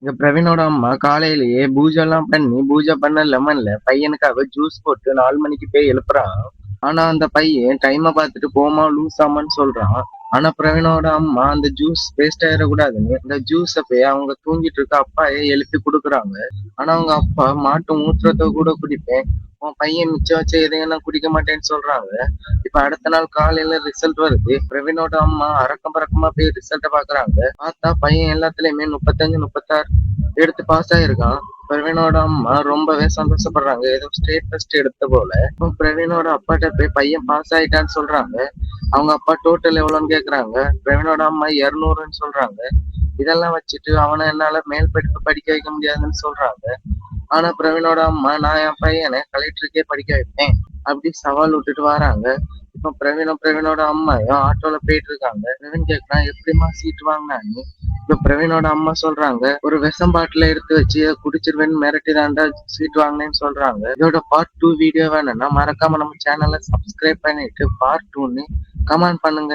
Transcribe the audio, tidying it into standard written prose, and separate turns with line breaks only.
இங்க பிரவீனோட அம்மா காலையிலேயே பூஜைலாம் பண்ணி, பூஜை பண்ண லெமன்ல பையனுக்காக ஜூஸ் போட்டு 4 மணிக்கு போய் எழுப்புறான். ஆனா அந்த பையன் டைம பார்த்துட்டு போம்மா லூசாமான்னு சொல்றான். ஆனா பிரவீனோட அம்மா அந்த ஜூஸ் வேஸ்ட் ஆயிடக்கூடாதுன்னு இந்த ஜூஸ போய் அவங்க தூங்கிட்டு இருக்க அப்பாயே எழுப்பி குடுக்குறாங்க. ஆனா அவங்க அப்பா மாட்டு மூத்திரத்த கூட குடிப்பேன். உன் பையன் மிச்சம் வச்ச எதையும் நான் குடிக்க மாட்டேன்னு சொல்றாங்க. இப்ப அடுத்த நாள் காலையில ரிசல்ட் வருது. பிரவீனோட அம்மா அரக்கம் பறக்கமா போய் ரிசல்ட்ட பாக்குறாங்க. பார்த்தா பையன் எல்லாத்துலயுமே 35, 36 எடுத்து பாஸ் ஆயிருக்கான். பிரவீனோட அம்மா ரொம்பவே சந்தோஷப்படுறாங்க. ஏதோ ஸ்டேட் ஃபர்ஸ்ட் எடுத்த போல. இப்போ பிரவீனோட அப்பாட்ட போய் பையன் பாஸ் ஆயிட்டான்னு சொல்றாங்க. அவங்க அப்பா டோட்டல் எவ்வளோன்னு கேக்குறாங்க. பிரவீனோட அம்மா 200ன்னு சொல்றாங்க. இதெல்லாம் வச்சுட்டு அவனை என்னால மேல் படிப்பு படிக்க வைக்க முடியாதுன்னு சொல்றாங்க. ஆனா பிரவீனோட அம்மா நான் என் பையனை கலெக்டருக்கே படிக்க வைப்பேன் அப்படி சவால் விட்டுட்டு வராங்க. இப்ப பிரவீனோட அம்மாயும் ஆட்டோல போயிட்டு இருக்காங்க. பிரவீன் கேக்குறான் எப்படிம்மா சீட் வாங்கினான்னு. இப்ப பிரவீனோட அம்மா சொல்றாங்க ஒரு விஷம் பாட்டில எடுத்து வச்சு குடிச்சிருவேன்னு மிரட்டி தாண்டா சீட் வாங்கினேன்னு சொல்றாங்க. இதோட பார்ட் 2 வீடியோ வேணும்னா மறக்காம நம்ம சேனலை சப்ஸ்கிரைப் பண்ணிட்டு பார்ட் 2ன்னு கமெண்ட் பண்ணுங்க.